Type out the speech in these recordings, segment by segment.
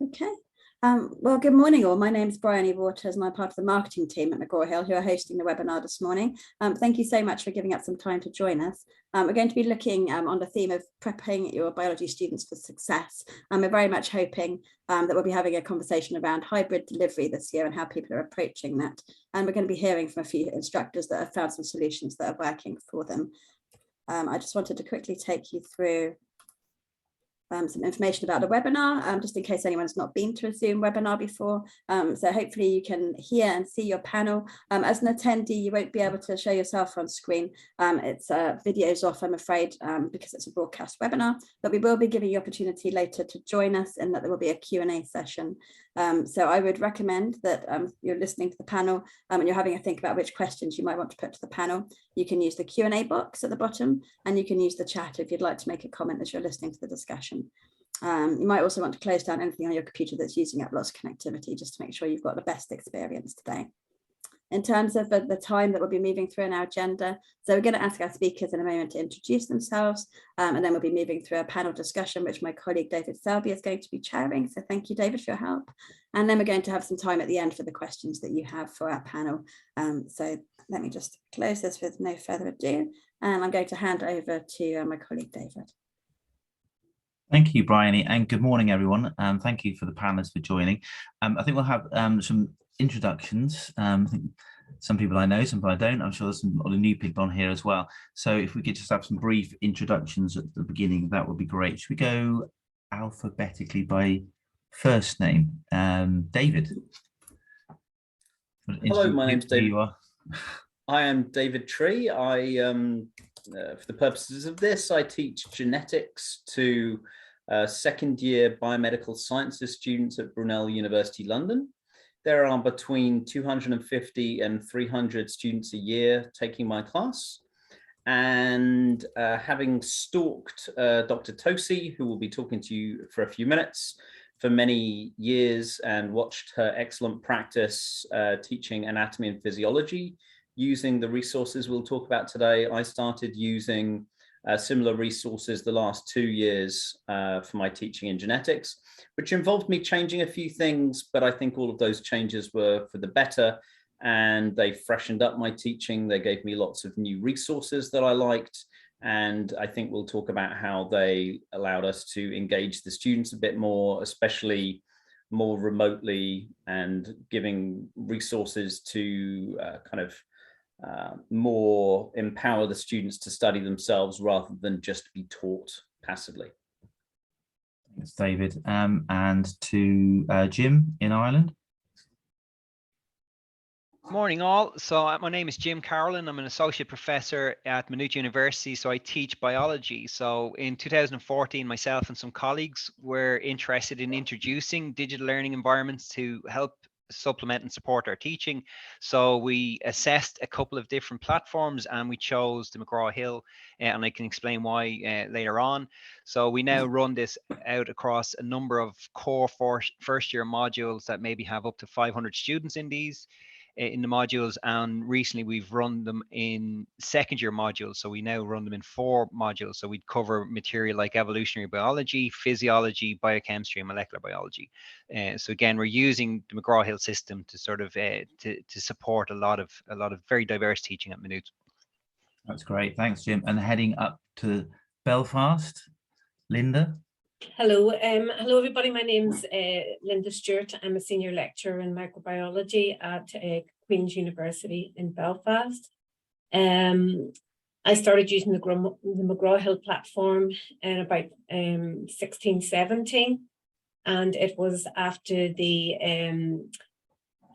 Okay. Well, good morning all. My name is Bryony Waters and I'm part of the marketing team at McGraw Hill who are hosting the webinar this morning. Thank you so much for giving up some time to join us. We're going to be looking on the theme of prepping your biology students for success. We're very much hoping that we'll be having a conversation around hybrid delivery this year and how people are approaching that. And we're going to be hearing from a few instructors that have found some solutions that are working for them. I just wanted to quickly take you through some information about the webinar, just in case anyone's not been to a Zoom webinar before. So hopefully you can hear and see your panel. As an attendee, you won't be able to show yourself on screen. It's videos off, I'm afraid, because it's a broadcast webinar, but we will be giving you opportunity later to join us and that there will be a Q&A session. So I would recommend that you're listening to the panel and you're having a think about which questions you might want to put to the panel. You can use the Q&A box at the bottom and you can use the chat if you'd like to make a comment as you're listening to the discussion. You might also want to close down anything on your computer that's using up lots of connectivity just to make sure you've got the best experience today. In terms of the time that we'll be moving through in our agenda, so we're going to ask our speakers in a moment to introduce themselves, and then we'll be moving through a panel discussion, which my colleague David Selby is going to be chairing. So thank you, David, for your help. And then we're going to have some time at the end for the questions that you have for our panel. So let me just close this with no further ado, and I'm going to hand over to my colleague David. Thank you, Bryony, and good morning, everyone. Thank you for the panelists for joining. I think we'll have some introductions. I think some people I know, some people I don't. I'm sure there's some other new people on here as well. So if we could just have some brief introductions at the beginning, that would be great. Should we go alphabetically by first name? David. Hello, my name's David. I am David Tree. For the purposes of this, I teach genetics to second year biomedical sciences students at Brunel University, London. There are between 250 and 300 students a year taking my class. And having stalked Dr. Tosi, who will be talking to you for a few minutes, for many years and watched her excellent practice teaching anatomy and physiology, using the resources we'll talk about today, I started using similar resources the last 2 years for my teaching in genetics, which involved me changing a few things, but I think all of those changes were for the better and they freshened up my teaching. They gave me lots of new resources that I liked. And I think we'll talk about how they allowed us to engage the students a bit more, especially more remotely, and giving resources to more empower the students to study themselves rather than just be taught passively. Thanks, David. And to Jim in Ireland. Morning all. So my name is Jim Carolyn. I'm an associate professor at Maynooth University. So I teach biology. So in 2014, myself and some colleagues were interested in introducing digital learning environments to help supplement and support our teaching. So we assessed a couple of different platforms and we chose the McGraw Hill, and I can explain why later on. So we now run this out across a number of core first year modules that maybe have up to 500 students in these in the modules, and recently we've run them in second year modules. So we now run them in 4 modules. So we'd cover material like evolutionary biology, physiology, biochemistry, and molecular biology. So again, we're using the McGraw Hill system to sort of to support a lot of very diverse teaching at Maynooth. That's great, thanks, Jim. And heading up to Belfast, Linda. Hello, hello everybody. My name's Linda Stewart. I'm a senior lecturer in microbiology at Queen's University in Belfast. I started using the McGraw Hill platform in about 16, 17, and it was after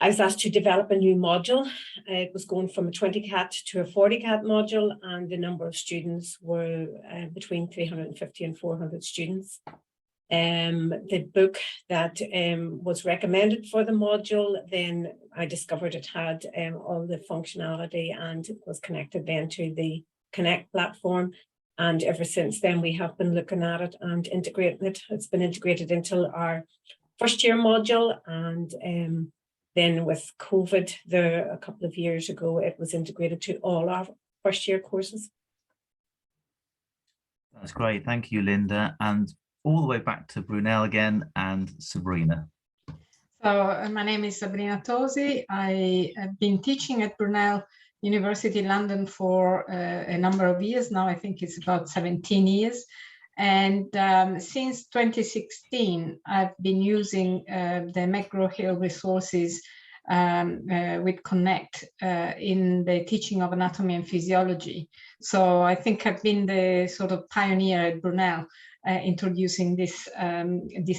I was asked to develop a new module. It was going from a 20 cat to a 40 cat module, and the number of students were between 350 and 400 students. The book that was recommended for the module, then I discovered it had all the functionality and it was connected then to the Connect platform. And ever since then, we have been looking at it and integrating it. It's been integrated into our first year module, and then with COVID there a couple of years ago, it was integrated to all our first year courses. That's great. Thank you, Linda. And all the way back to Brunel again and Sabrina. So my name is Sabrina Tosi. I have been teaching at Brunel University London for a number of years now. I think it's about 17 years. And since 2016, I've been using the McGraw Hill resources with Connect in the teaching of anatomy and physiology. So I think I've been the sort of pioneer at Brunel introducing this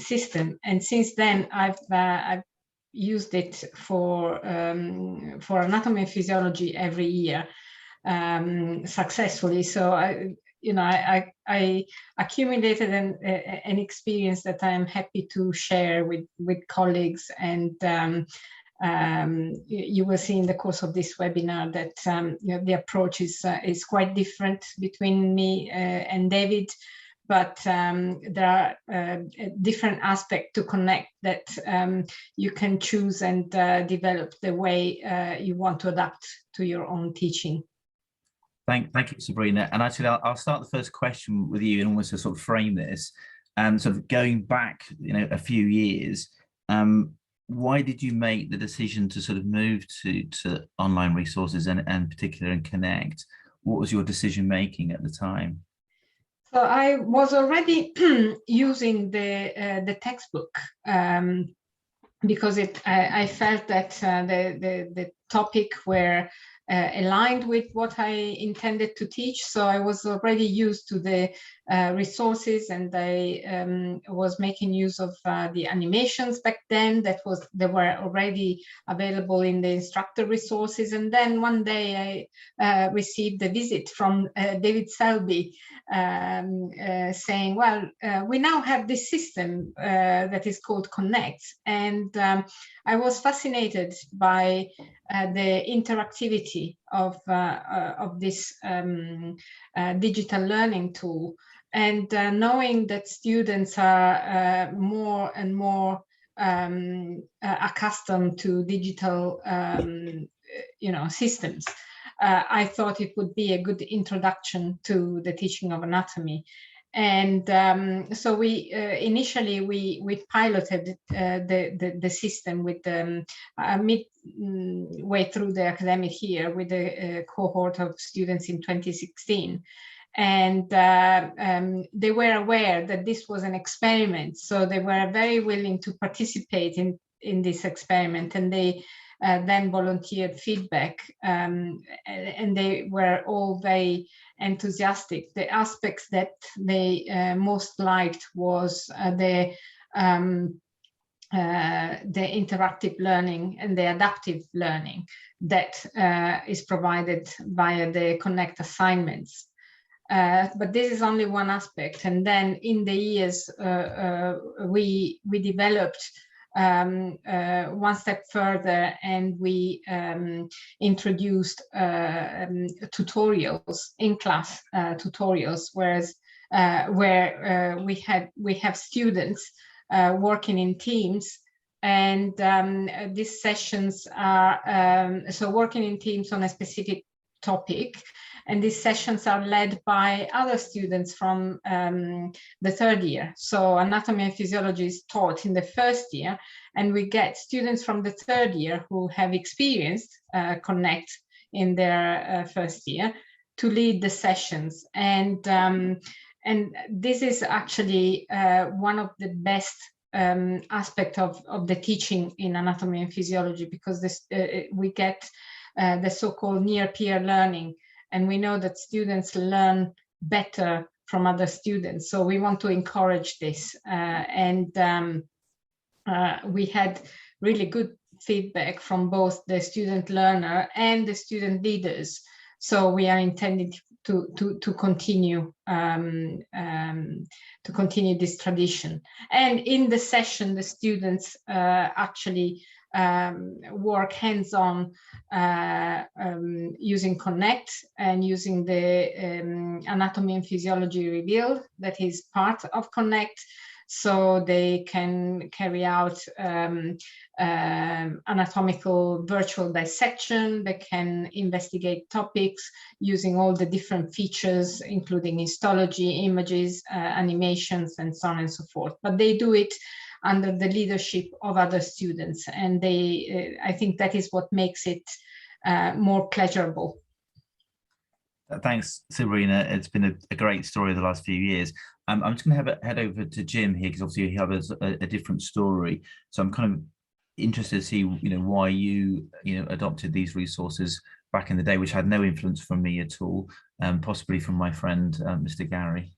system. And since then, I've used it for anatomy and physiology every year successfully. So I accumulated an experience that I'm happy to share with colleagues, and you will see in the course of this webinar that the approach is quite different between me and David, but there are different aspects to Connect that you can choose and develop the way you want to adapt to your own teaching. Thank you, Sabrina. And actually, I'll start the first question with you and almost to sort of frame this. Sort of going back, a few years, why did you make the decision to sort of move to online resources and particularly in Connect? What was your decision making at the time? So I was already using the textbook because I felt that the topic were aligned with what I intended to teach. So I was already used to the resources, and I was making use of the animations back then they were already available in the instructor resources. And then one day I received a visit from David Selby saying, well, we now have this system that is called Connect. And I was fascinated by the interactivity of this digital learning tool, and knowing that students are more and more accustomed to digital systems. I thought it would be a good introduction to the teaching of anatomy. And so we initially we piloted the system with midway through the academic year with a cohort of students in 2016. And they were aware that this was an experiment, so they were very willing to participate in this experiment, and they then volunteered feedback, and they were all very enthusiastic. The aspects that they most liked was the interactive learning and the adaptive learning that is provided via the Connect assignments. But this is only one aspect. And then in the years, we developed one step further, and we introduced tutorials, in-class tutorials, where we have students working in teams, and these sessions are so working in teams on a specific topic. And these sessions are led by other students from the third year. So anatomy and physiology is taught in the first year, and we get students from the third year who have experienced Connect in their first year to lead the sessions. And this is actually one of the best aspect of the teaching in anatomy and physiology, because we get the so-called near-peer learning. And we know that students learn better from other students. So we want to encourage this. We had really good feedback from both the student learner and the student leaders. So we are intending to continue this tradition. And in the session, the students actually work hands-on using Connect and using the anatomy and physiology revealed that is part of Connect. so they can carry out anatomical virtual dissection. They can investigate topics using all the different features, including histology, images, animations, and so on and so forth. But they do it under the leadership of other students, and I think that is what makes it more pleasurable. Thanks, Sabrina. It's been a great story the last few years. I'm just going to head over to Jim here, because obviously he has a different story. So I'm kind of interested to see, why you adopted these resources back in the day, which had no influence from me at all, possibly from my friend Mr. Gary.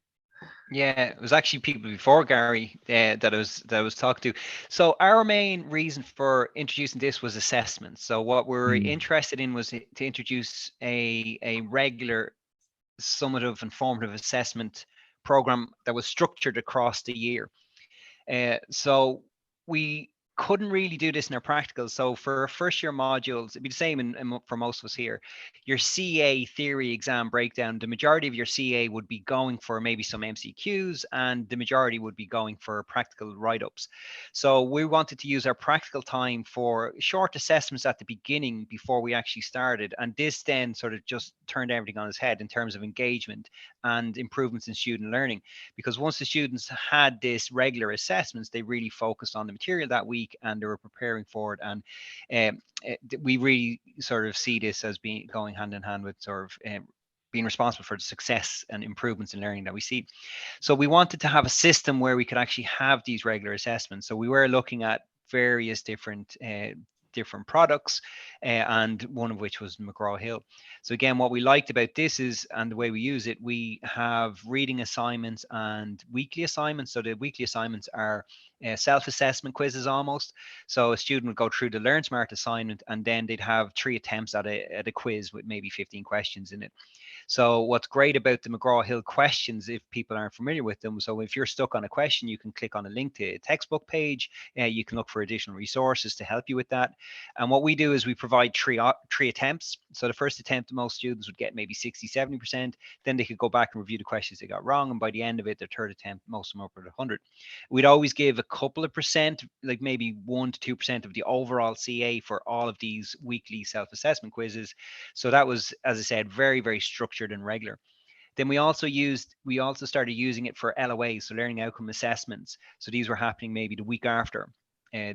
Yeah, it was actually people before Gary that I was talking to. So our main reason for introducing this was assessment. So what we were interested in was to introduce a regular summative and formative assessment program that was structured across the year. So we couldn't really do this in our practicals. So for our first year modules, it'd be the same for most of us here. Your CA theory exam breakdown, the majority of your CA would be going for maybe some MCQs, and the majority would be going for practical write-ups. So we wanted to use our practical time for short assessments at the beginning before we actually started. And this then sort of just turned everything on its head in terms of engagement and improvements in student learning. Because once the students had this regular assessments, they really focused on the material that week and they were preparing for it. And we really sort of see this as being going hand in hand with sort of being responsible for the success and improvements in learning that we see. So we wanted to have a system where we could actually have these regular assessments. So we were looking at various different products, and one of which was McGraw Hill. So again, what we liked about this is, and the way we use it, we have reading assignments and weekly assignments. So the weekly assignments are self-assessment quizzes almost. So a student would go through the Learn Smart assignment, and then they'd have 3 attempts at a quiz with maybe 15 questions in it. So what's great about the McGraw Hill questions, if people aren't familiar with them, so if you're stuck on a question, you can click on a link to a textbook page. You can look for additional resources to help you with that. And what we do is we provide three attempts. So the first attempt, most students would get maybe 60-70%. Then they could go back and review the questions they got wrong. And by the end of it, their third attempt, most of them up at 100. We'd always give a couple of percent, like maybe 1 to 2% of the overall CA for all of these weekly self-assessment quizzes. So that was, as I said, very, very structured and regular. Then we also started using it for LOAs, so learning outcome assessments. So these were happening maybe the week after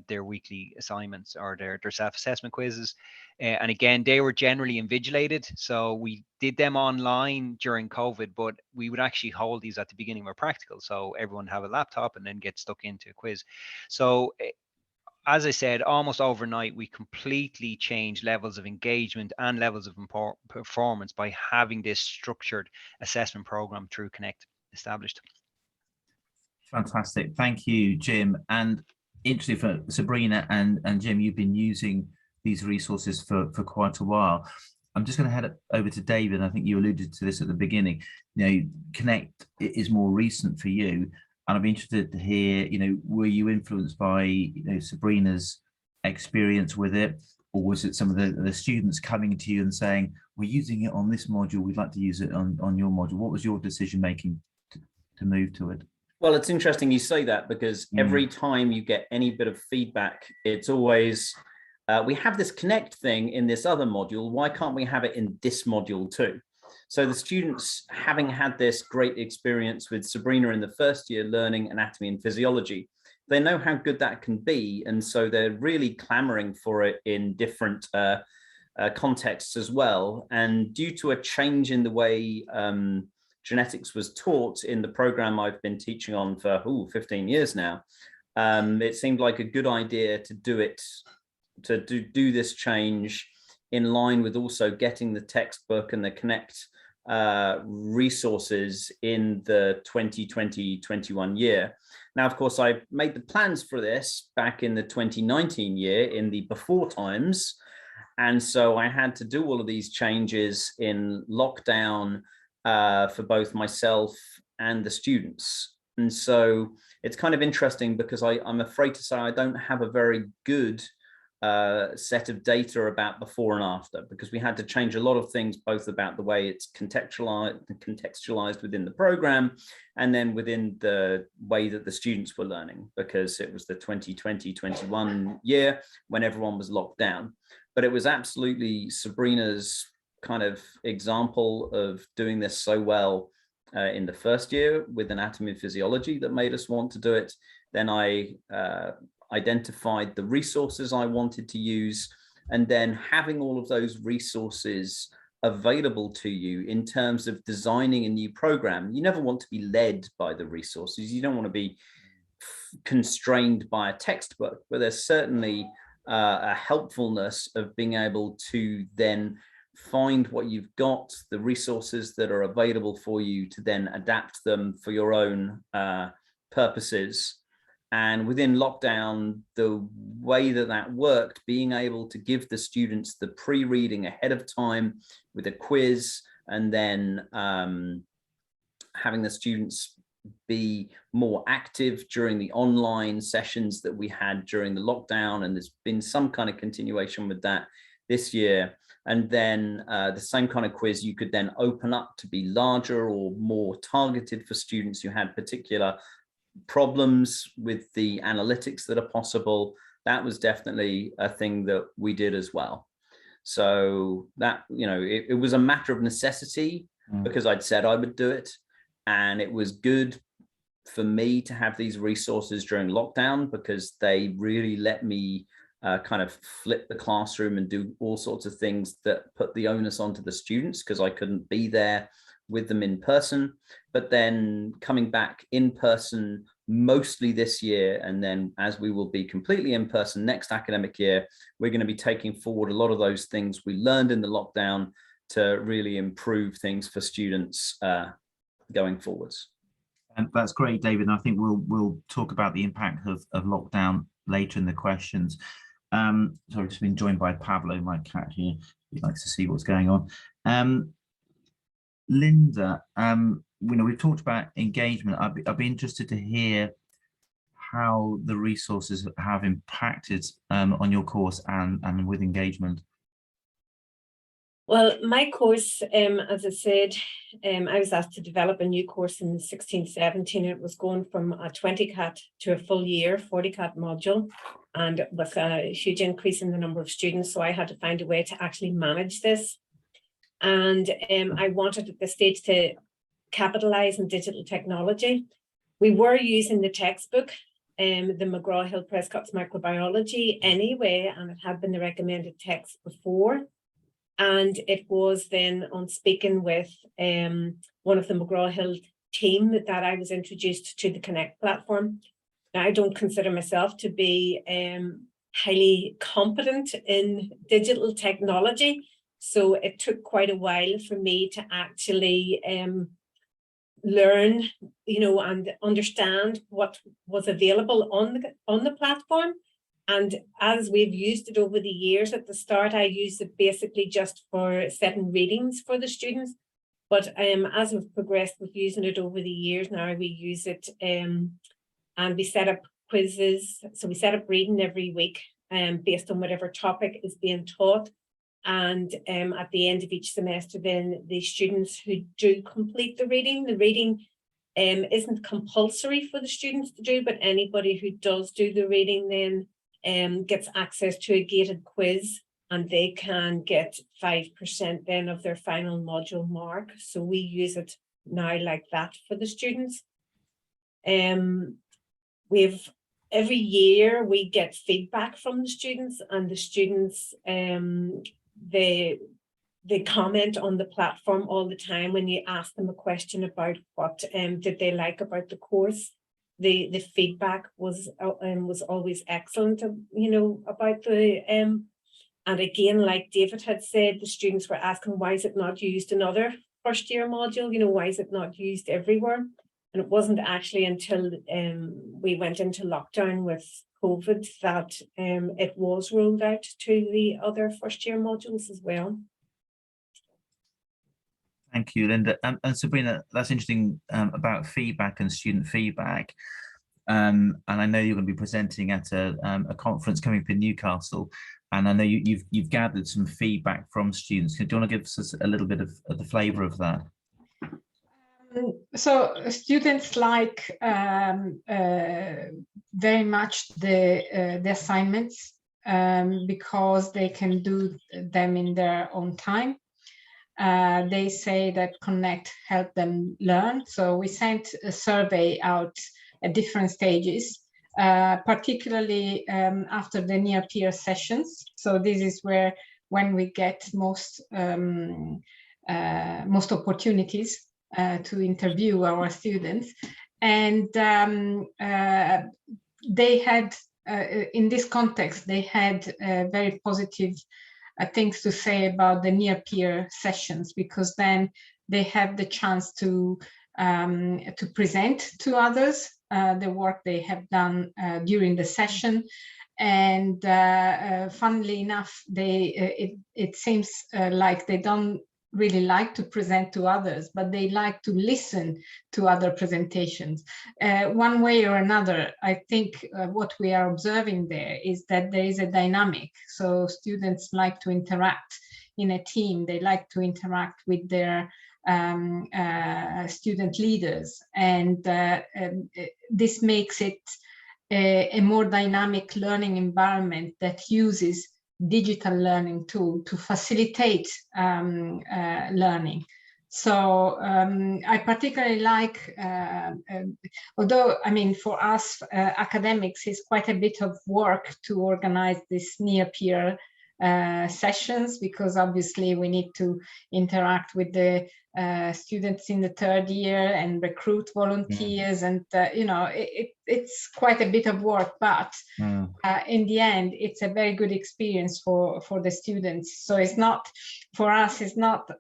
their weekly assignments or their self-assessment quizzes. And again, they were generally invigilated. So we did them online during COVID, but we would actually hold these at the beginning of our practical. So everyone have a laptop and then get stuck into a quiz. So as I said, almost overnight, we completely changed levels of engagement and levels of performance by having this structured assessment program through Connect established. Fantastic. Thank you, Jim. And interesting for Sabrina and Jim, you've been using these resources for quite a while. I'm just going to head over to David. I think you alluded to this at the beginning. Connect is more recent for you. And I'd be interested to hear, were you influenced by, Sabrina's experience with it, or was it some of the students coming to you and saying, we're using it on this module, we'd like to use it on your module? What was your decision making to move to it? Well, it's interesting you say that, because every time you get any bit of feedback, it's always, we have this Connect thing in this other module, why can't we have it in this module too? So the students, having had this great experience with Sabrina in the first year learning anatomy and physiology, they know how good that can be. And so they're really clamoring for it in different contexts as well. And due to a change in the way genetics was taught in the program I've been teaching on for 15 years now, it seemed like a good idea to do it, to do this change in line with also getting the textbook and the Connect resources in the 2020-21 year. Now, of course, I made the plans for this back in the 2019 year in the before times. And so I had to do all of these changes in lockdown for both myself and the students. And so it's kind of interesting, because I'm afraid to say I don't have a very good set of data about before and after, because we had to change a lot of things, both about the way it's contextualized within the program and then within the way that the students were learning, because it was the 2020-21 year when everyone was locked down. But it was absolutely Sabrina's kind of example of doing this so well in the first year with anatomy and physiology that made us want to do it. Then I identified the resources I wanted to use, and then having all of those resources available to you in terms of designing a new program. You never want to be led by the resources. You don't want to be constrained by a textbook, but there's certainly a helpfulness of being able to then find what you've got, the resources that are available for you, to then adapt them for your own purposes. And within lockdown, the way that that worked, being able to give the students the pre-reading ahead of time with a quiz, and then having the students be more active during the online sessions that we had during the lockdown. And there's been some kind of continuation with that this year. And then the same kind of quiz you could then open up to be larger or more targeted for students who had particular problems with the analytics that are possible. That was definitely a thing that we did as well. So that, you know, it was a matter of necessity because I'd said I would do it. And it was good for me to have these resources during lockdown, because they really let me kind of flip the classroom and do all sorts of things that put the onus onto the students, because I couldn't be there with them in person. But then coming back in person mostly this year, and then as we will be completely in person next academic year, we're going to be taking forward a lot of those things we learned in the lockdown to really improve things for students going forwards. And that's great, David. And I think we'll talk about the impact of lockdown later in the questions. So I've just been joined by Pablo, my cat here. He likes to see what's going on. Linda, we've talked about engagement. I'd be interested to hear how the resources have impacted on your course and with engagement. Well, my course, as I said, I was asked to develop a new course in 16-17. It was going from a 20 CAT to a full year 40 CAT module, and with a huge increase in the number of students. So I had to find a way to actually manage this. And I wanted at this stage to capitalize on digital technology. We were using the textbook, the McGraw Hill Prescott's Microbiology anyway, and it had been the recommended text before. And it was then on speaking with one of the McGraw Hill team that I was introduced to the Connect platform. Now, I don't consider myself to be highly competent in digital technology. So it took quite a while for me to actually learn, and understand what was available on the platform. And as we've used it over the years, at the start, I used it basically just for setting readings for the students. But as we've progressed with using it over the years, now we use it and we set up quizzes. So we set up reading every week based on whatever topic is being taught. And at the end of each semester, then the students who do complete the reading isn't compulsory for the students to do, but anybody who does do the reading then gets access to a gated quiz, and they can get 5% then of their final module mark. So we use it now like that for the students. Every year we get feedback from the students, and the students they comment on the platform all the time. When you ask them a question about what did they like about the course, the feedback was always excellent, about the and again, like David had said, the students were asking, why is it not used in other first year module? Why is it not used everywhere? And it wasn't actually until we went into lockdown with COVID that it was rolled out to the other first year modules as well. Thank you, Linda. And Sabrina, that's interesting about feedback and student feedback. and I know you're going to be presenting at a conference coming up in Newcastle, and I know you've gathered some feedback from students. Do you want to give us a little bit of the flavour of that? So students like very much the assignments because they can do them in their own time. They say that Connect helped them learn. So we sent a survey out at different stages, particularly after the near peer sessions. So this is when we get most opportunities to interview our students. And they had, in this context, they had very positive things to say about the near peer sessions, because then they have the chance to present to others the work they have done during the session. And funnily enough, it seems like they don't really like to present to others, but they like to listen to other presentations. One way or another, I think what we are observing there is that there is a dynamic. So students like to interact in a team. They like to interact with their student leaders. And this makes it a more dynamic learning environment that uses digital learning tool to facilitate learning. So I particularly like, although, I mean, for us academics, it's quite a bit of work to organize this near peer sessions, because obviously we need to interact with the students in the third year and recruit volunteers, and you know, it's quite a bit of work, but in the end it's a very good experience for the students. So it's not, for us, it's not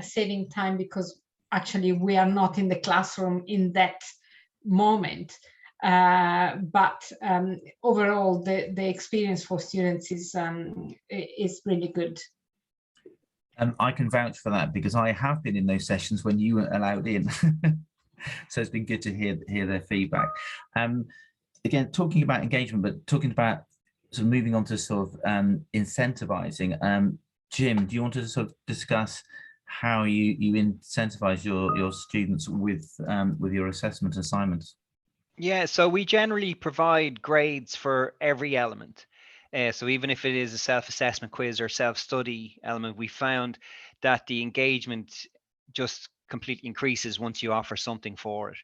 saving time, because actually we are not in the classroom in that moment. But overall, the experience for students is really good. I can vouch for that, because I have been in those sessions when you weren't allowed in. So it's been good to hear their feedback. Again, talking about engagement, but talking about sort of moving on to sort of incentivizing. Jim, do you want to sort of discuss how you incentivize your students with your assessment assignments? Yeah, so we generally provide grades for every element. So even if it is a self-assessment quiz or self-study element, we found that the engagement just completely increases once you offer something for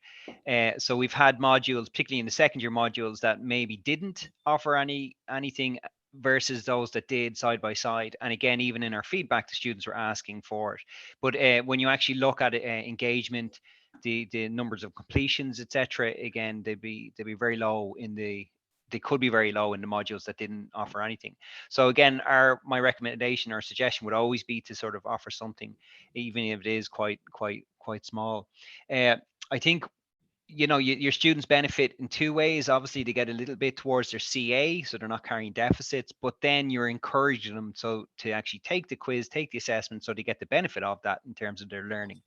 it. So we've had modules, particularly in the second year modules, that maybe didn't offer anything versus those that did side by side. And again, even in our feedback, the students were asking for it. But when you actually look at engagement, the numbers of completions, etc., again, they'd be very low in they could be very low in the modules that didn't offer anything. So again, my recommendation or suggestion would always be to sort of offer something, even if it is quite small. I think, you know, your students benefit in two ways. Obviously, they get a little bit towards their CA, so they're not carrying deficits, but then you're encouraging them to actually take the quiz, take the assessment, so they get the benefit of that in terms of their learning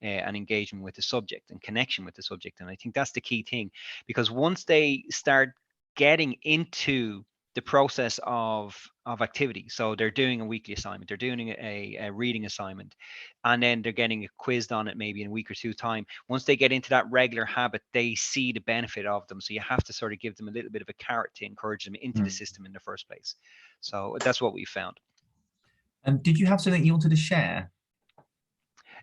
and engagement with the subject and connection with the subject. And I think that's the key thing, because once they start getting into the process of activity, so they're doing a weekly assignment, they're doing a reading assignment, and then they're getting quizzed on it maybe in a week or two time. Once they get into that regular habit, they see the benefit of them. So you have to sort of give them a little bit of a carrot to encourage them into the system in the first place. So that's what we found. And did you have something you wanted to share?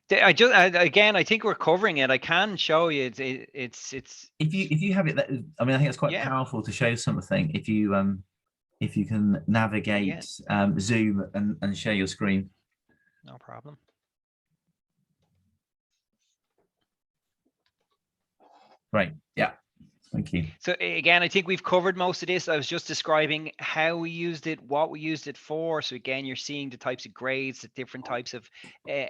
Again, I think we're covering it. I can show you. It's. If you have it, I mean, I think it's quite powerful to show something. If you can navigate Zoom and share your screen. No problem. Right. Yeah. Thank you. So again, I think we've covered most of this. I was just describing how we used it, what we used it for. So again, you're seeing the types of grades, the different types of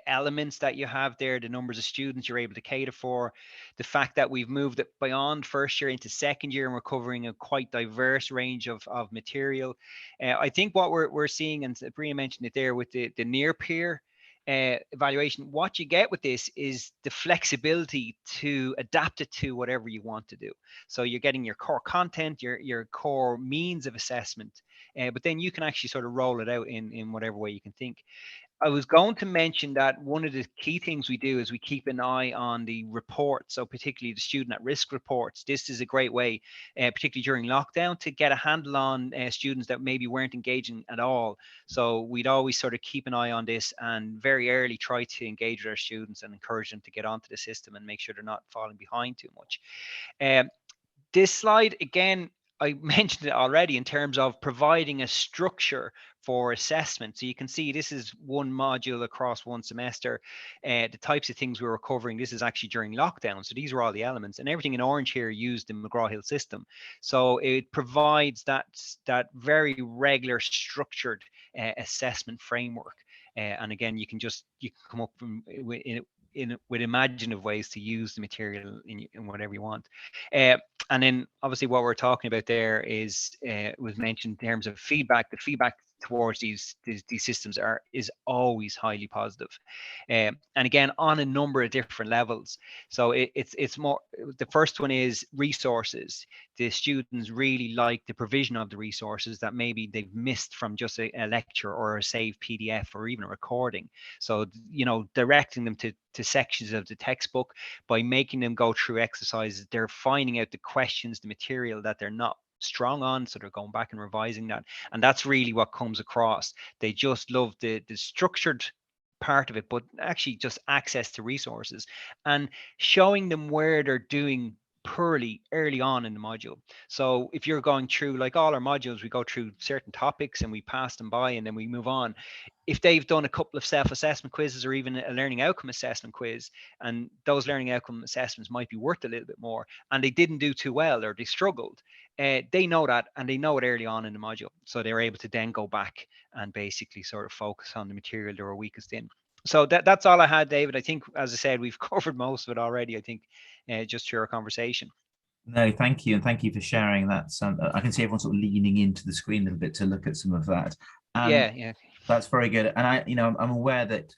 elements that you have there, the numbers of students you're able to cater for, the fact that we've moved it beyond first year into second year, and we're covering a quite diverse range of material. I think what we're seeing, and Bria mentioned it there with the near peer, evaluation, what you get with this is the flexibility to adapt it to whatever you want to do. So you're getting your core content, your core means of assessment, but then you can actually sort of roll it out in whatever way you can think. I was going to mention that one of the key things we do is we keep an eye on the reports, so particularly the student at risk reports. This is a great way, particularly during lockdown, to get a handle on students that maybe weren't engaging at all. So we'd always sort of keep an eye on this and very early try to engage with our students and encourage them to get onto the system and make sure they're not falling behind too much. This slide, again, I mentioned it already in terms of providing a structure for assessment. So you can see this is one module across one semester. The types of things we were covering, this is actually during lockdown. So these are all the elements, and everything in orange here used the McGraw Hill system. So it provides that very regular structured assessment framework. And again, you can come up with imaginative ways to use the material in whatever you want. And then obviously what we're talking about there is was mentioned in terms of feedback. The feedback towards these systems is always highly positive, and again on a number of different levels. So it's more, the first one is resources. The students really like the provision of the resources that maybe they've missed from just a lecture or a saved PDF or even a recording. So directing them to sections of the textbook by making them go through exercises. They're finding out the questions, the material that they're not strong on, so they're going back and revising that, and that's really what comes across. They just love the structured part of it, but actually just access to resources and showing them where they're doing poorly early on in the module. So if you're going through, like all our modules, we go through certain topics and we pass them by and then we move on. If they've done a couple of self-assessment quizzes or even a learning outcome assessment quiz, and those learning outcome assessments might be worth a little bit more, and they didn't do too well or they struggled, they know that, and they know it early on in the module. So they're able to then go back and basically sort of focus on the material they were weakest in. So that's all I had, David. I think, as I said, we've covered most of it already, I think, just through our conversation. No, thank you. And thank you for sharing that. I can see everyone sort of leaning into the screen a little bit to look at some of that. Yeah. That's very good. And I'm aware that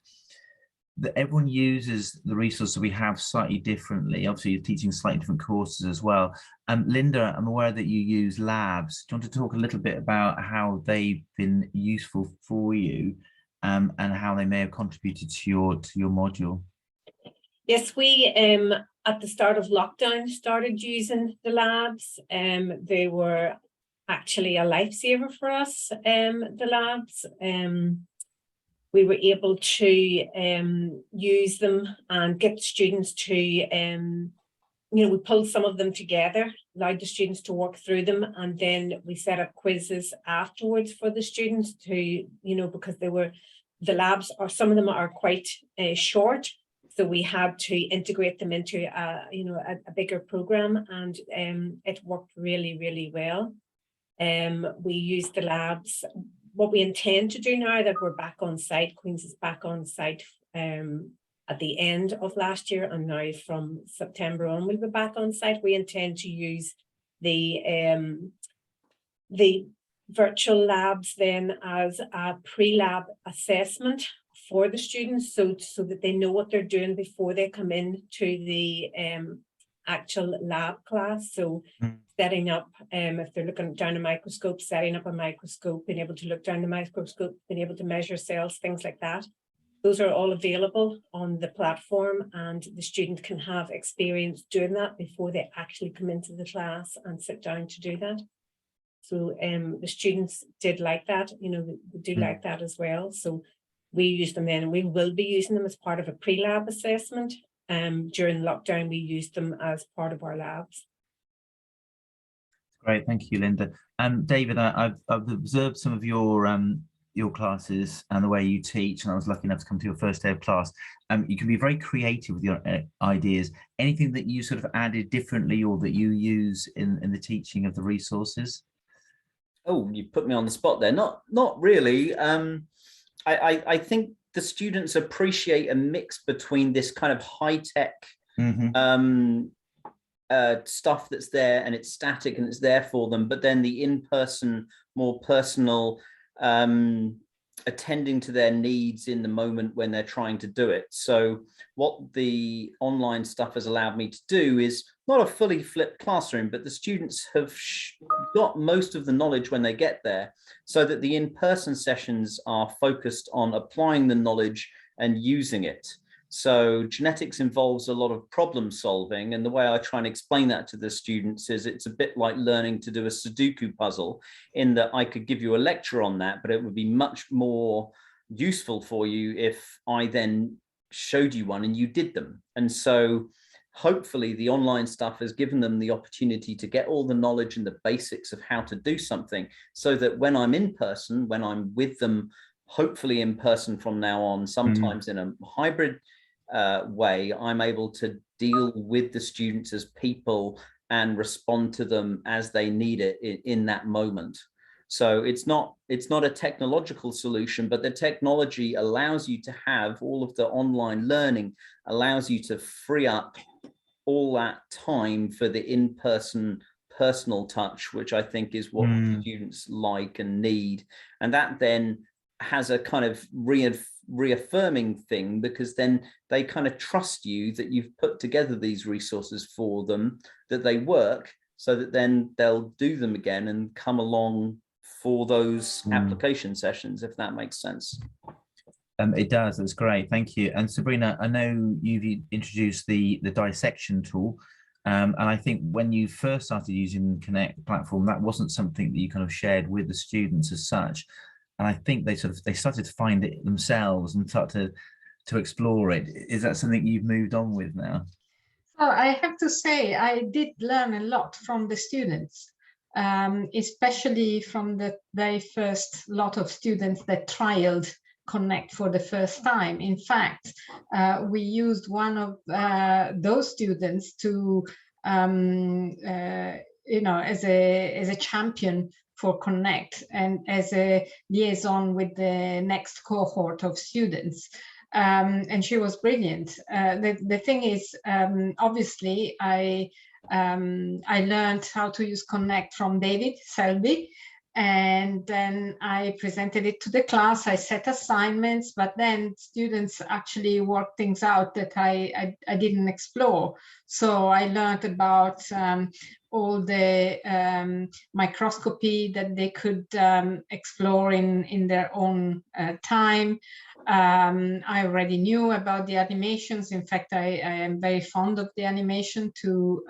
everyone uses the resources we have slightly differently. Obviously, you're teaching slightly different courses as well. Linda, I'm aware that you use labs. Do you want to talk a little bit about how they've been useful for you, and how they may have contributed to your module? Yes, we at the start of lockdown started using the labs. They were actually a lifesaver for us, the labs. We were able to use them and get the students to, we pulled some of them together, allowed the students to work through them, and then we set up quizzes afterwards for the students to, because the labs, or some of them are quite short. So we had to integrate them into a bigger program, and it worked really, really well. We used the labs. What we intend to do now that we're back on site, Queen's is back on site at the end of last year, and now from September on we'll be back on site. We intend to use the virtual labs then as a pre-lab assessment for the students, so that they know what they're doing before they come in to the actual lab class. So setting up, if they're looking down a microscope, setting up a microscope, being able to look down the microscope, being able to measure cells, things like that. Those are all available on the platform, and the student can have experience doing that before they actually come into the class and sit down to do that. So the students did like that, they do like that as well. So we use them then, and we will be using them as part of a pre-lab assessment. During lockdown, we used them as part of our labs. Great, thank you, Linda. David, I've observed some of your classes and the way you teach, and I was lucky enough to come to your first day of class. You can be very creative with your ideas. Anything that you sort of added differently or that you use in the teaching of the resources? Oh, you put me on the spot there. Not really. I think the students appreciate a mix between this kind of high-tech stuff that's there, and it's static and it's there for them, but then the in-person, more personal attending to their needs in the moment when they're trying to do it. So what the online stuff has allowed me to do is not a fully flipped classroom, but the students have got most of the knowledge when they get there, so that the in-person sessions are focused on applying the knowledge and using it. So genetics involves a lot of problem solving, and the way I try and explain that to the students is it's a bit like learning to do a Sudoku puzzle, in that I could give you a lecture on that, but it would be much more useful for you if I then showed you one and you did them. And so hopefully the online stuff has given them the opportunity to get all the knowledge and the basics of how to do something, so that when I'm in person, when I'm with them, hopefully in person from now on, sometimes in a hybrid way, I'm able to deal with the students as people and respond to them as they need it in that moment. So it's not a technological solution, but the technology allows you to have all of the online learning, allows you to free up all that time for the in-person personal touch, which I think is what students like and need. And that then has a kind of reaffirming thing, because then they kind of trust you that you've put together these resources for them, that they work, so that then they'll do them again and come along for those application sessions, if that makes sense. It does. That's great. Thank you. And Sabrina, I know you've introduced the dissection tool. And I think when you first started using the Connect platform, that wasn't something that you kind of shared with the students as such. And I think they started to find it themselves and start to explore it. Is that something you've moved on with now? So I have to say, I did learn a lot from the students, especially from the very first lot of students that trialed Connect for the first time. In fact, we used one of those students to, as a champion for Connect and as a liaison with the next cohort of students. And she was brilliant. The thing is, obviously, I learned how to use Connect from David Selby, and then I presented it to the class. I set assignments, but then students actually worked things out that I didn't explore. So I learned about all the microscopy that they could explore in their own time. I already knew about the animations. In fact, I am very fond of the animation to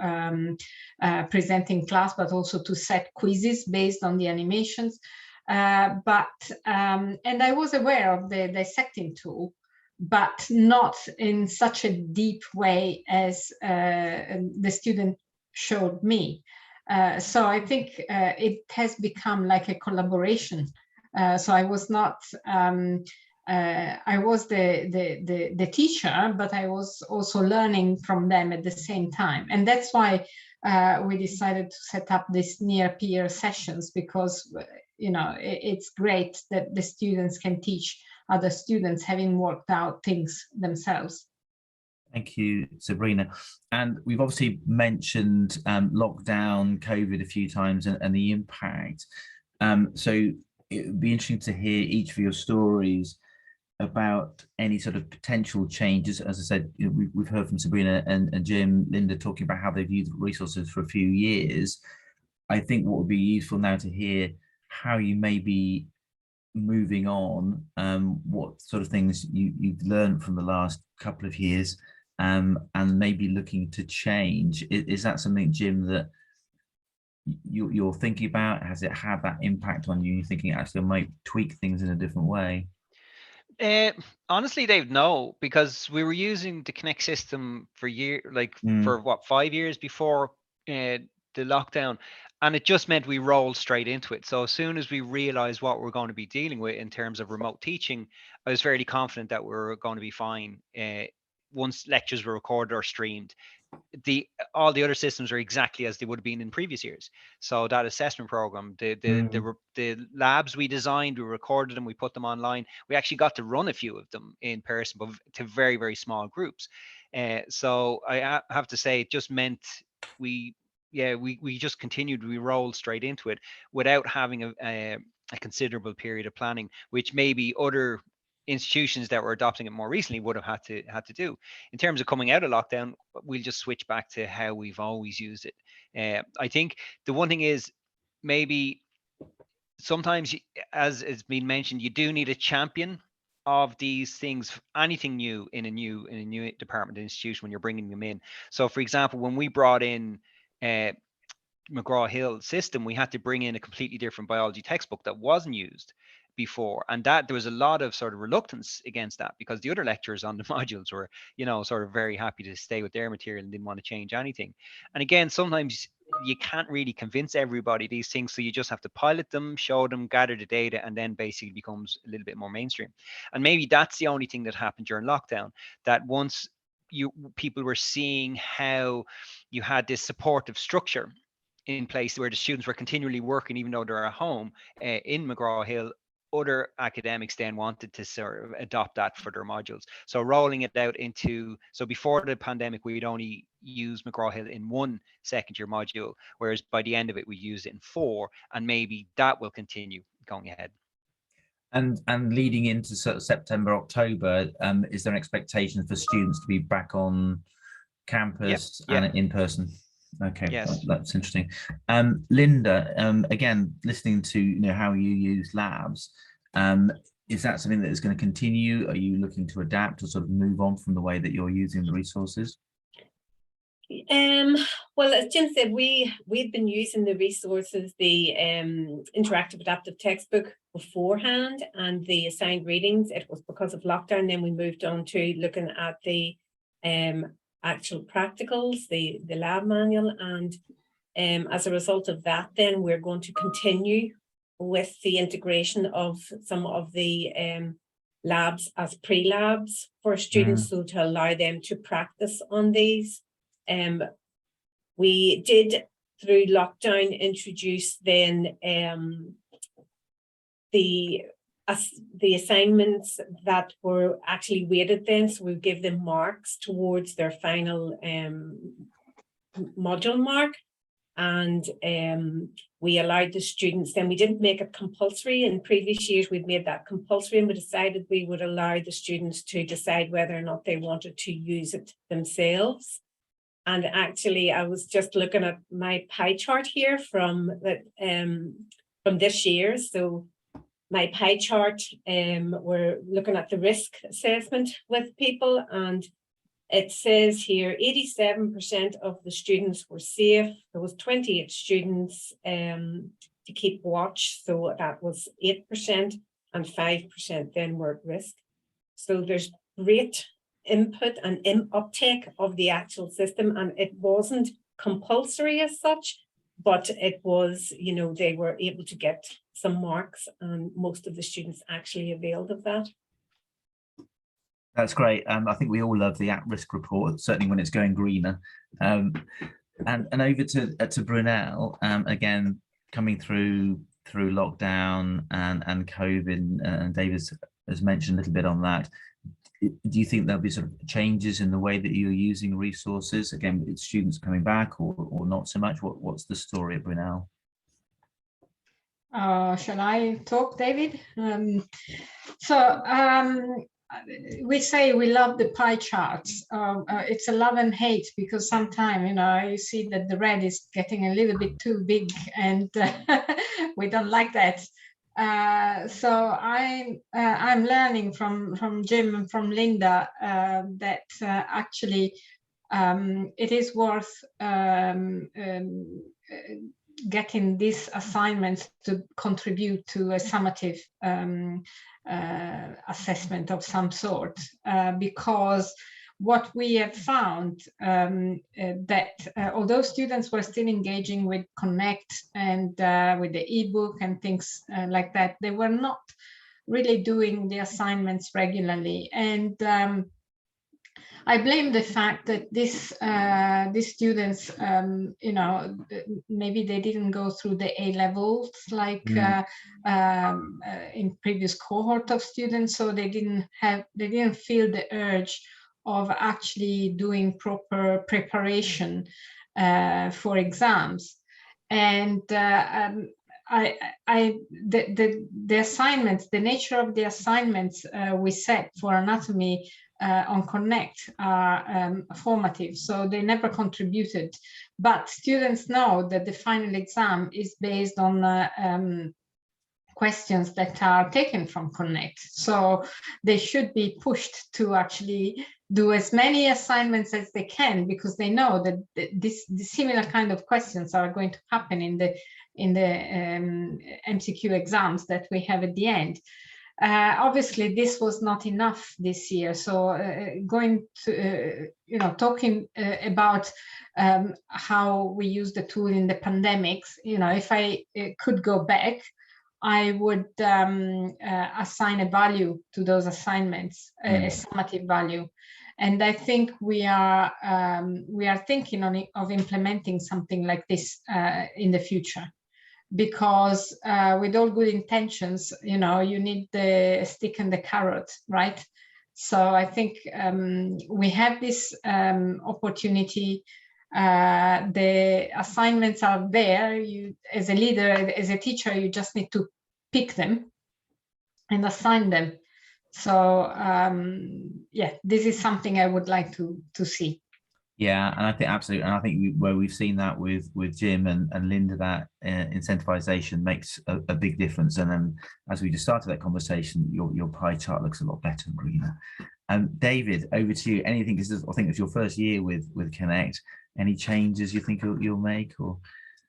present in class, but also to set quizzes based on the animations. And I was aware of the dissecting tool, but not in such a deep way as the student showed me. So I think it has become like a collaboration. So I was not, I was the teacher, but I was also learning from them at the same time. And that's why we decided to set up this near peer sessions, because, it's great that the students can teach other students having worked out things themselves. Thank you, Sabrina. And we've obviously mentioned lockdown, COVID a few times, and the impact. So it would be interesting to hear each of your stories about any sort of potential changes. As I said, we've heard from Sabrina and Jim, Linda talking about how they've used resources for a few years. I think what would be useful now to hear how you may be moving on, what sort of things you've learned from the last couple of years, and maybe looking to change. Is that something, Jim, that you're thinking about? Has it had that impact on you? You're thinking actually I might tweak things in a different way? Honestly, Dave, no, because we were using the Connect system for for what, 5 years before the lockdown, and it just meant we rolled straight into it. So as soon as we realized what we're going to be dealing with in terms of remote teaching, I was fairly confident that we were going to be fine once lectures were recorded or streamed. All the other systems are exactly as they would have been in previous years. So that assessment program, the labs we designed, we recorded them, we put them online. We actually got to run a few of them in person, but to very, very small groups. So I have to say, it just meant we just continued, we rolled straight into it without having a considerable period of planning, which maybe other institutions that were adopting it more recently would have had to do. In terms of coming out of lockdown, we'll just switch back to how we've always used it. I think the one thing is maybe sometimes, as it's been mentioned, you do need a champion of these things, anything new in a new department institution when you're bringing them in. So for example, when we brought in McGraw Hill system, we had to bring in a completely different biology textbook that wasn't used before, and that there was a lot of sort of reluctance against that, because the other lecturers on the modules were, sort of very happy to stay with their material and didn't want to change anything. And again, sometimes you can't really convince everybody these things, so you just have to pilot them, show them, gather the data, and then basically becomes a little bit more mainstream. And maybe that's the only thing that happened during lockdown, that once people were seeing how you had this supportive structure in place where the students were continually working even though they're at home in McGraw Hill, other academics then wanted to sort of adopt that for their modules. So rolling it out so before the pandemic, we'd only use McGraw Hill in one second year module, whereas by the end of it, we use it in 4, and maybe that will continue going ahead. And leading into sort of September, October, is there an expectation for students to be back on campus and in person? Okay, yes. That's interesting. Linda, again, listening to how you use labs, is that something that is going to continue? Are you looking to adapt or sort of move on from the way that you're using the resources? Well, as Jim said, we've been using the resources, the interactive adaptive textbook beforehand, and the assigned readings. It was because of lockdown, then we moved on to looking at the actual practicals, the lab manual, and as a result of that, then we're going to continue with the integration of some of the labs as pre-labs for students, so to allow them to practice on these. We did, through lockdown, introduce then the assignments that were actually weighted then, so we give them marks towards their final module mark, and we allowed the students, then we didn't make it compulsory. In previous years we'd made that compulsory, and we decided we would allow the students to decide whether or not they wanted to use it themselves. And actually I was just looking at my pie chart here from this year. So my pie chart, we're looking at the risk assessment with people, and it says here 87% of the students were safe. There was 28 students to keep watch, so that was 8%, and 5% then were at risk. So there's great input and uptake of the actual system, and it wasn't compulsory as such, but it was, they were able to get some marks, and most of the students actually availed of that. That's great. I think we all love the at-risk report, certainly when it's going greener. And over to Brunel, again, coming through lockdown and COVID, and David has mentioned a little bit on that. Do you think there'll be sort of changes in the way that you're using resources? Again, with students coming back or not so much? What's the story at Brunel? Shall I talk, David? We say we love the pie charts. It's a love and hate, because sometimes, you see that the red is getting a little bit too big, and we don't like that. So I'm learning from Jim and from Linda that actually it is worth getting these assignments to contribute to a summative assessment of some sort, because what we have found that although students were still engaging with Connect and with the ebook and things like that, they were not really doing the assignments regularly. And I blame the fact that these students, maybe they didn't go through the A levels like in previous cohort of students, so they didn't feel the urge of actually doing proper preparation for exams. And the assignments, the nature of the assignments we set for anatomy on Connect are formative, so they never contributed. But students know that the final exam is based on questions that are taken from Connect, so they should be pushed to actually do as many assignments as they can, because they know that the similar kind of questions are going to happen in the MCQ exams that we have at the end. Obviously, this was not enough this year. So going to, talking about how we use the tool in the pandemics, if I could go back, I would assign a value to those assignments, a summative value. And I think we are thinking of implementing something like this in the future, because with all good intentions, you need the stick and the carrot, right? So I think we have this opportunity. The assignments are there. You, as a leader, as a teacher, you just need to pick them and assign them. So yeah, this is something I would like to see. Yeah, and I think absolutely, and I think where we've seen that with Jim and Linda, that incentivization makes a big difference. And then as we just started that conversation, your pie chart looks a lot better and greener. David, over to you. Anything? This is, I think it's your first year with Connect. Any changes you think you'll make? Or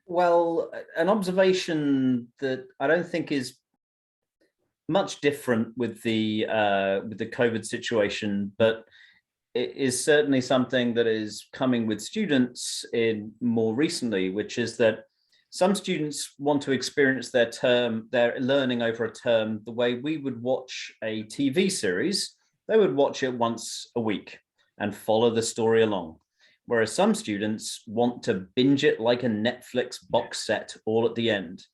well, an observation that I don't think is much different with the COVID situation, but it is certainly something that is coming with students in more recently, which is that some students want to experience their learning over a term the way we would watch a TV series. They would watch it once a week and follow the story along. Whereas some students want to binge it like a Netflix box set all at the end.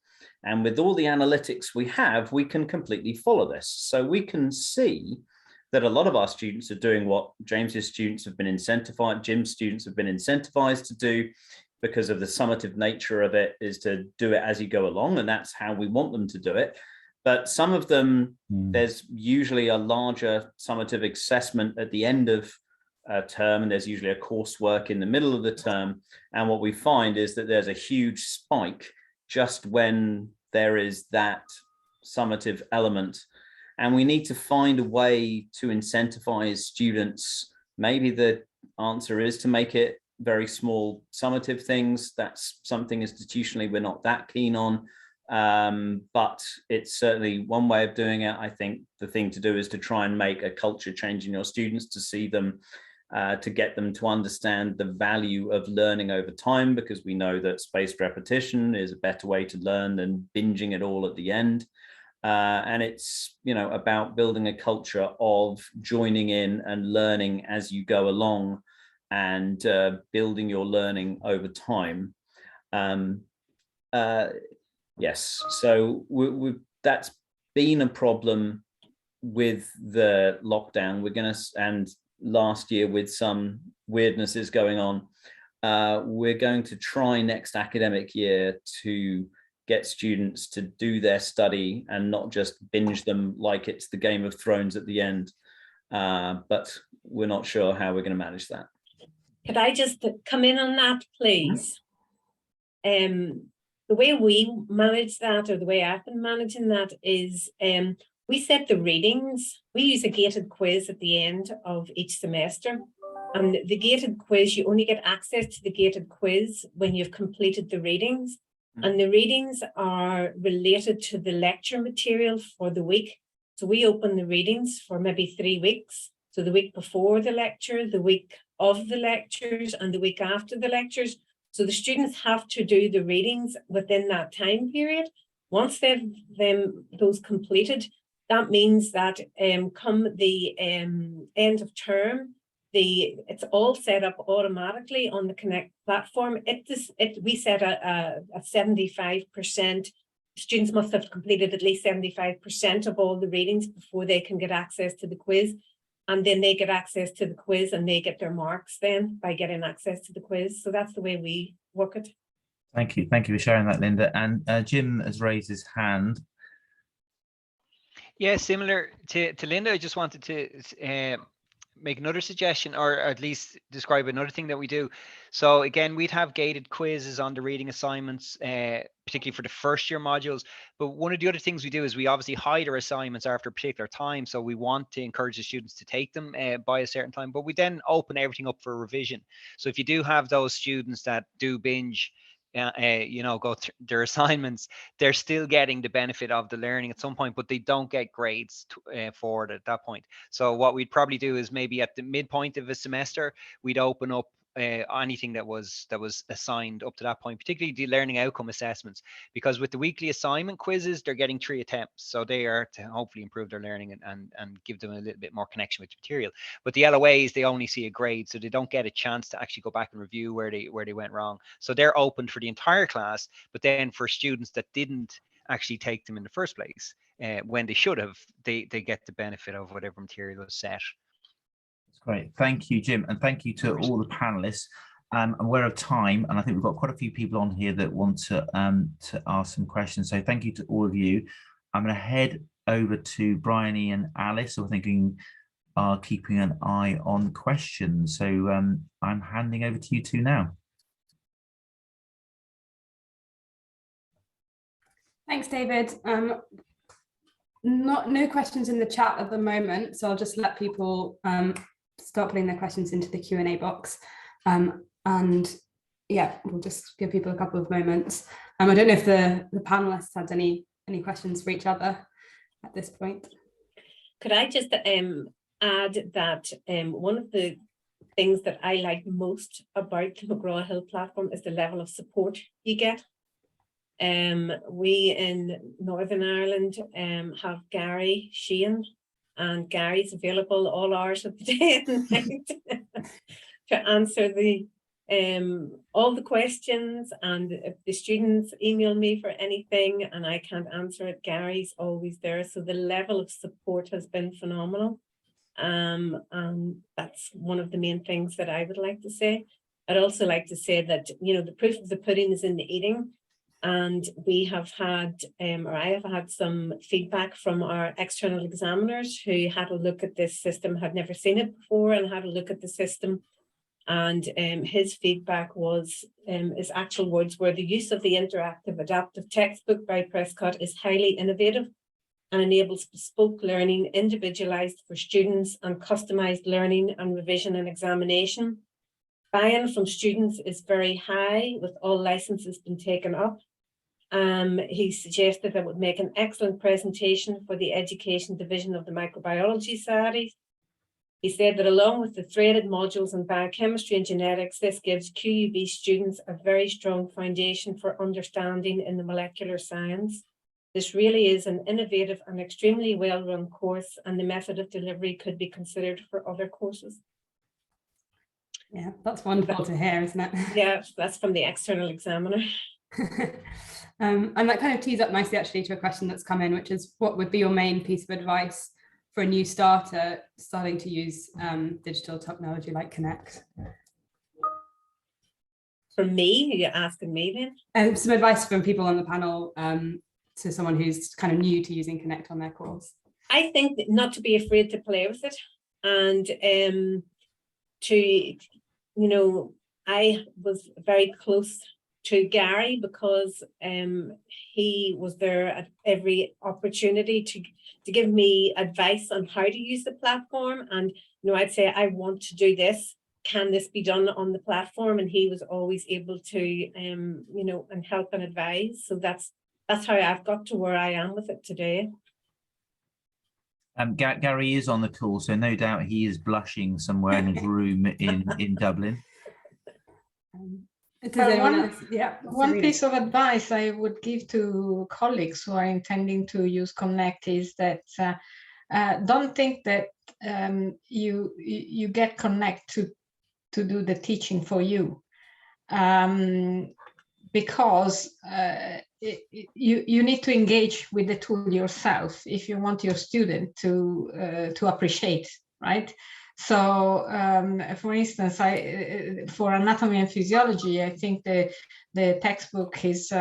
And with all the analytics we have, we can completely follow this. So we can see that a lot of our students are doing what James's students have been incentivized, Jim's students have been incentivized to do, because of the summative nature of it, is to do it as you go along. And that's how we want them to do it. But some of them, there's usually a larger summative assessment at the end of a term, and there's usually a coursework in the middle of the term. And what we find is that there's a huge spike just when there is that summative element. And we need to find a way to incentivize students. Maybe the answer is to make it very small summative things. That's something institutionally we're not that keen on. But it's certainly one way of doing it. I think the thing to do is to try and make a culture change in your students, to see them, to get them to understand the value of learning over time, because we know that spaced repetition is a better way to learn than binging it all at the end. And it's, about building a culture of joining in and learning as you go along, and building your learning over time. Yes, so that's been a problem with the lockdown. We're going to, and last year with some weirdnesses going on, we're going to try next academic year to get students to do their study and not just binge them like it's the Game of Thrones at the end. But we're not sure how we're going to manage that. Could I just come in on that, please? The way we manage that, or the way I've been managing that, is we set the readings. We use a gated quiz at the end of each semester. And the gated quiz, you only get access to the gated quiz when you've completed the readings. And the readings are related to the lecture material for the week. So we open the readings for maybe 3 weeks. So the week before the lecture, the week of the lectures, and the week after the lectures. So the students have to do the readings within that time period. Once they've those completed, that means that come the end of term, it's all set up automatically on the Connect platform. We set a 75%. Students must have completed at least 75% of all the readings before they can get access to the quiz. And then they get access to the quiz, and they get their marks then by getting access to the quiz. So that's the way we work it. Thank you for sharing that, Linda. And Jim has raised his hand. Yeah, similar to Linda, I just wanted to make another suggestion, or at least describe another thing that we do. So again, we'd have gated quizzes on the reading assignments, particularly for the first year modules. But one of the other things we do is we obviously hide our assignments after a particular time. So we want to encourage the students to take them by a certain time, but we then open everything up for revision. So if you do have those students that do binge, go through their assignments, they're still getting the benefit of the learning at some point, but they don't get grades for it at that point. So what we'd probably do is maybe at the midpoint of a semester, we'd open up anything that was assigned up to that point, particularly the learning outcome assessments, because with the weekly assignment quizzes, they're getting 3 attempts. So they are to hopefully improve their learning and give them a little bit more connection with the material. But the LOAs, they only see a grade, so they don't get a chance to actually go back and review where they went wrong. So they're open for the entire class, but then for students that didn't actually take them in the first place, when they should have, they get the benefit of whatever material was set. Great, thank you, Jim, and thank you to all the panelists. I'm aware of time, and I think we've got quite a few people on here that want to ask some questions. So thank you to all of you. I'm going to head over to Bryony and Alice, who I think are keeping an eye on questions. So I'm handing over to you two now. Thanks, David. No questions in the chat at the moment, so I'll just let people start putting their questions into the Q&A box. And yeah, we'll just give people a couple of moments. I don't know if the panelists had any questions for each other at this point. Could I just add that one of the things that I like most about the McGraw Hill platform is the level of support you get. We in Northern Ireland have Gary Sheehan, and Gary's available all hours of the day and night to answer all the questions. And if the students email me for anything and I can't answer it, Gary's always there. So the level of support has been phenomenal. And that's one of the main things that I would like to say. I'd also like to say that, the proof of the pudding is in the eating. And we have had, or I have had some feedback from our external examiners who had a look at this system, had never seen it before, and had a look at the system. And his feedback was, his actual words were, the use of the interactive adaptive textbook by Prescott is highly innovative and enables bespoke learning, individualized for students, and customized learning and revision and examination. Buy-in from students is very high, with all licenses been taken up. He suggested that would make an excellent presentation for the Education Division of the Microbiology Society. He said that along with the threaded modules in biochemistry and genetics, this gives QUB students a very strong foundation for understanding in the molecular science. This really is an innovative and extremely well-run course, and the method of delivery could be considered for other courses. Yeah, that's wonderful to hear, isn't it? Yeah, that's from the external examiner. And that kind of tees up nicely actually to a question that's come in, which is, what would be your main piece of advice for a new starter starting to use digital technology like Connect? For me, are you asking me then? Some advice from people on the panel to someone who's kind of new to using Connect on their course. I think that not to be afraid to play with it, and I was very close to Gary because he was there at every opportunity to give me advice on how to use the platform. And I'd say, I want to do this. Can this be done on the platform? And he was always able to, and help and advise. So that's how I've got to where I am with it today. Gary is on the call, so no doubt he is blushing somewhere in his room in Dublin. One piece of advice I would give to colleagues who are intending to use Connect is that don't think that you get Connect to do the teaching for you, because you need to engage with the tool yourself if you want your student to appreciate, right? So, for instance, for anatomy and physiology, I think the textbook is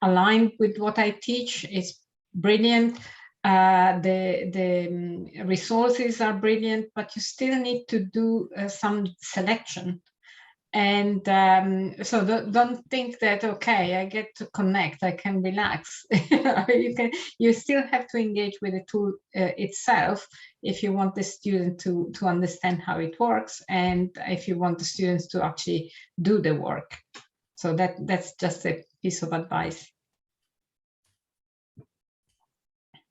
aligned with what I teach. It's brilliant. The resources are brilliant, but you still need to do some selection. And so don't think that, okay, I get to connect, I can relax. You still have to engage with the tool itself if you want the student to understand how it works, and if you want the students to actually do the work. So that's just a piece of advice.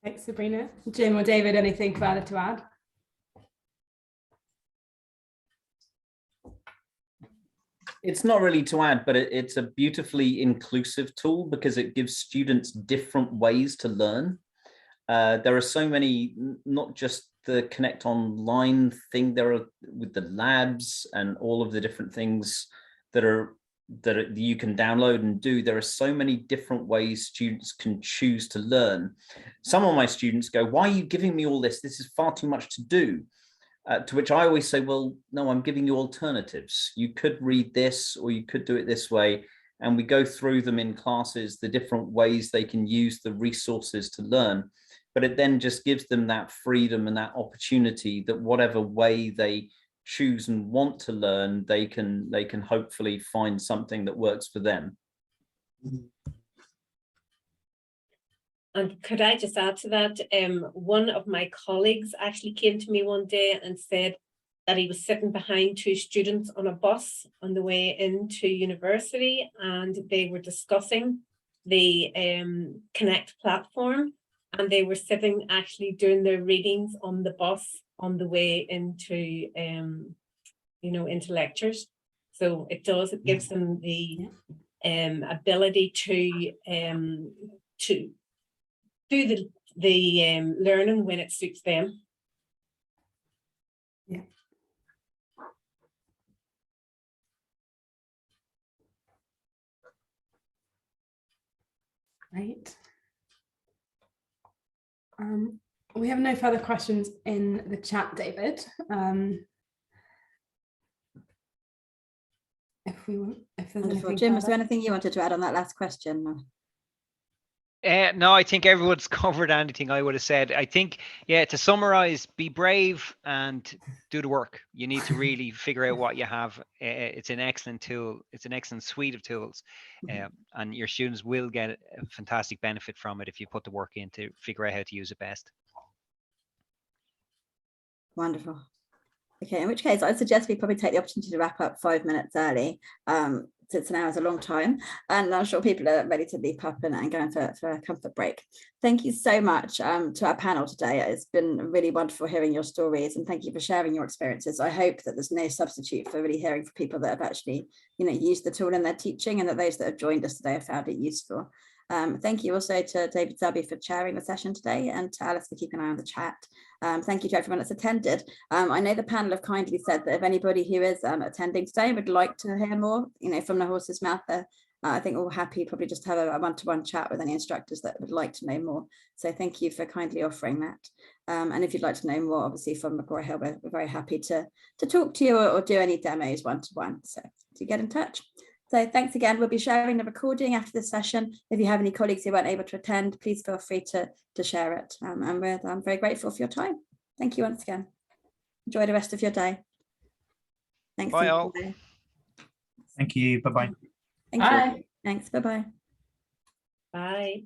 Thanks, Sabrina. Jim or David, anything further to add? It's not really to add, but it's a beautifully inclusive tool because it gives students different ways to learn. There are so many, not just the Connect Online thing, there are with the labs and all of the different things that you can download and do. There are so many different ways students can choose to learn. Some of my students go, why are you giving me all this? This is far too much to do. To which I always say, well, no, I'm giving you alternatives. You could read this, or you could do it this way. And we go through them in classes, the different ways they can use the resources to learn. But it then just gives them that freedom and that opportunity that whatever way they choose and want to learn, they can hopefully find something that works for them. And could I just add to that? One of my colleagues actually came to me one day and said that he was sitting behind two students on a bus on the way into university, and they were discussing the Connect platform, and they were sitting actually doing their readings on the bus on the way into into lectures. So it gives them the ability to do the learning when it suits them. Yeah. Right. We have no further questions in the chat, David. If there's anything Jim, was further. there anything you wanted to add on that last question? No, I think everyone's covered anything I would have said. I think, yeah, to summarize, be brave and do the work. You need to really figure out what you have. It's an excellent tool. It's an excellent suite of tools. And your students will get a fantastic benefit from it if you put the work in to figure out how to use it best. Wonderful. Okay, in which case I'd suggest we probably take the opportunity to wrap up 5 minutes early, since an hour is a long time, and I'm sure people are ready to leap up and go for a comfort break. Thank you so much to our panel today. It's been really wonderful hearing your stories, and thank you for sharing your experiences. I hope that there's no substitute for really hearing from people that have actually used the tool in their teaching, and that those that have joined us today have found it useful. Thank you also to David Zabi for chairing the session today, and to Alice for keeping an eye on the chat. Thank you to everyone that's attended. I know the panel have kindly said that if anybody who is attending today would like to hear more, from the horse's mouth, I think we're happy probably just to have a one-to-one chat with any instructors that would like to know more. So thank you for kindly offering that. And if you'd like to know more, obviously from McGraw Hill, we're very happy to talk to you or do any demos one-to-one. So do get in touch. So thanks again. We'll be sharing the recording after this session. If you have any colleagues who weren't able to attend, please feel free to share it. And I'm very grateful for your time. Thank you once again. Enjoy the rest of your day. Thanks. Bye all. Thank you. Bye-bye. Thank Bye. you. Thanks. Bye-bye. Bye.